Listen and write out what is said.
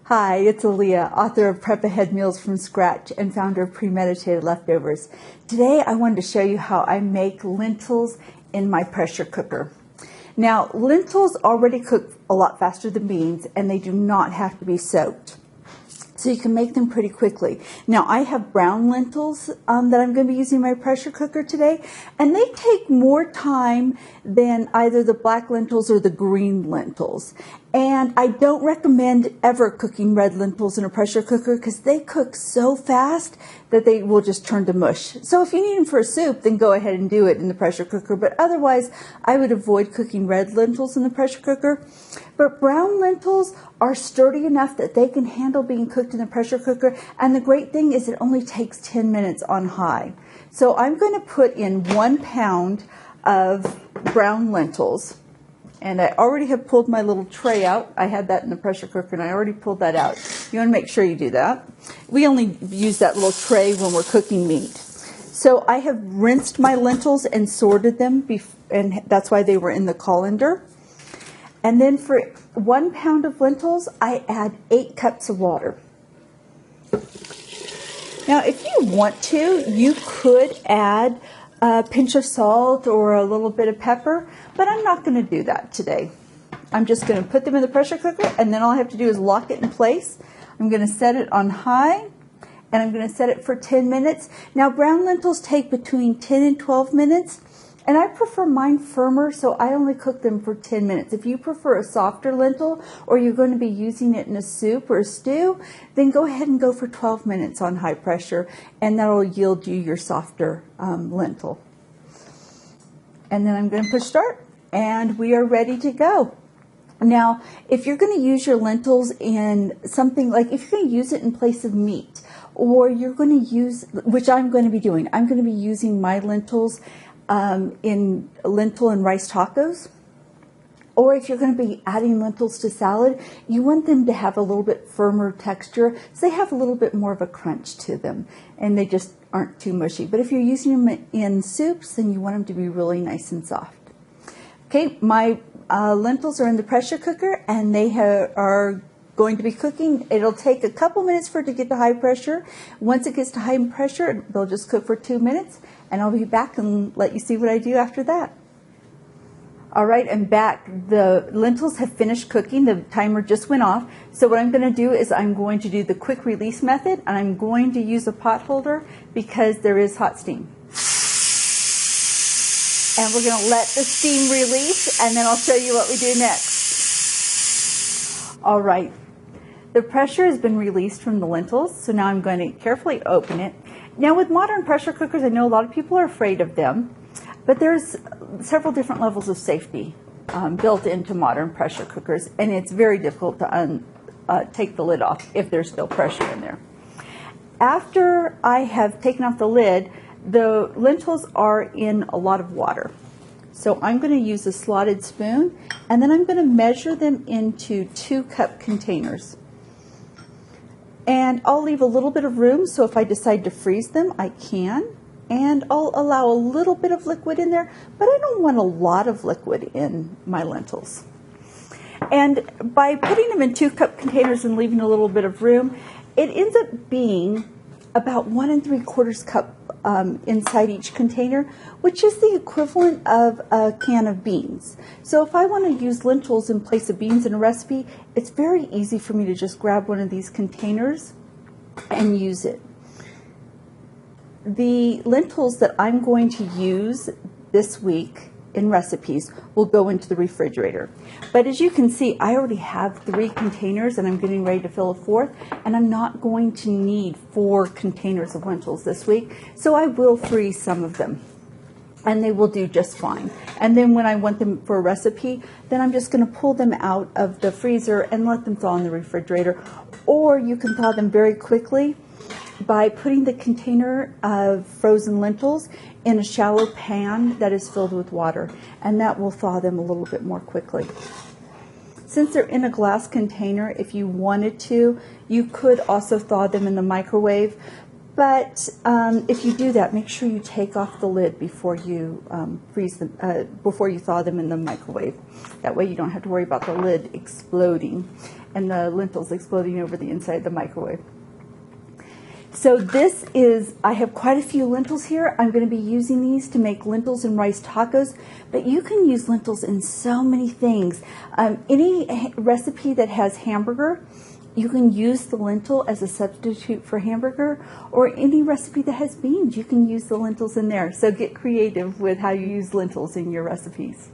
Hi, it's Aaliyah, author of Prep Ahead Meals from Scratch and founder of Premeditated Leftovers. Today I wanted to show you how I make lentils in my pressure cooker. Now, lentils already cook a lot faster than beans and they do not have to be soaked. So you can make them pretty quickly. Now, I have brown lentils that I'm going to be using in my pressure cooker today, and they take more time than either the black lentils or the green lentils. And I don't recommend ever cooking red lentils in a pressure cooker because they cook so fast that they will just turn to mush. So if you need them for a soup, then go ahead and do it in the pressure cooker. But otherwise, I would avoid cooking red lentils in the pressure cooker. But brown lentils are sturdy enough that they can handle being cooked in the pressure cooker. And the great thing is it only takes 10 minutes on high. So I'm going to put in 1 pound of brown lentils. And I already have pulled my little tray out. I had that in the pressure cooker and I already pulled that out. You want to make sure you do that. We only use that little tray when we're cooking meat. So I have rinsed my lentils and sorted them, and that's why they were in the colander. And then for 1 pound of lentils, I add 8 cups of water. Now, if you want to, you could add a pinch of salt or a little bit of pepper, but I'm not going to do that today. I'm just going to put them in the pressure cooker, and then all I have to do is lock it in place. I'm going to set it on high, and I'm going to set it for 10 minutes. Now, brown lentils take between 10 and 12 minutes, and I prefer mine firmer, so I only cook them for 10 minutes. If you prefer a softer lentil, or you're going to be using it in a soup or a stew, then go ahead and go for 12 minutes on high pressure, and that'll yield you your softer lentil. And then I'm going to push start, and we are ready to go. Now, if you're going to use your lentils in something like, if you're going to use it in place of meat, or you're going to use, which I'm going to be doing, I'm going to be using my lentils in lentil and rice tacos. Or if you're going to be adding lentils to salad, you want them to have a little bit firmer texture, so they have a little bit more of a crunch to them, and they just aren't too mushy. But if you're using them in soups, then you want them to be really nice and soft. Okay, my lentils are in the pressure cooker, and they are going to be cooking. It'll take a couple minutes for it to get to high pressure. Once it gets to high pressure, they'll just cook for 2 minutes, and I'll be back and let you see what I do after that. All right, I'm back. The lentils have finished cooking. The timer just went off. So what I'm going to do is I'm going to do the quick release method, and I'm going to use a pot holder because there is hot steam. And we're going to let the steam release, and then I'll show you what we do next. All right. The pressure has been released from the lentils, so now I'm going to carefully open it. Now, with modern pressure cookers, I know a lot of people are afraid of them, but there's several different levels of safety built into modern pressure cookers, and it's very difficult to take the lid off if there's still pressure in there. After I have taken off the lid, the lentils are in a lot of water. So I'm going to use a slotted spoon, and then I'm going to measure them into 2-cup containers. And I'll leave a little bit of room, so if I decide to freeze them, I can. And I'll allow a little bit of liquid in there, but I don't want a lot of liquid in my lentils. And by putting them in 2-cup containers and leaving a little bit of room, it ends up being about 1 3/4 cup inside each container, which is the equivalent of a can of beans. So if I want to use lentils in place of beans in a recipe, it's very easy for me to just grab one of these containers and use it. The lentils that I'm going to use this week in recipes will go into the refrigerator. But as you can see, I already have 3 containers and I'm getting ready to fill a 4th, and I'm not going to need 4 containers of lentils this week, so I will freeze some of them and they will do just fine. And then when I want them for a recipe, then I'm just going to pull them out of the freezer and let them thaw in the refrigerator. Or you can thaw them very quickly by putting the container of frozen lentils in a shallow pan that is filled with water, and that will thaw them a little bit more quickly. Since they're in a glass container, if you wanted to, you could also thaw them in the microwave, But if you do that, make sure you take off the lid before you freeze them, before you thaw them in the microwave. That way you don't have to worry about the lid exploding and the lentils exploding over the inside of the microwave. So this is, I have quite a few lentils here. I'm going to be using these to make lentils and rice tacos, but you can use lentils in so many things. Any recipe that has hamburger, you can use the lentil as a substitute for hamburger, or any recipe that has beans, you can use the lentils in there. So get creative with how you use lentils in your recipes.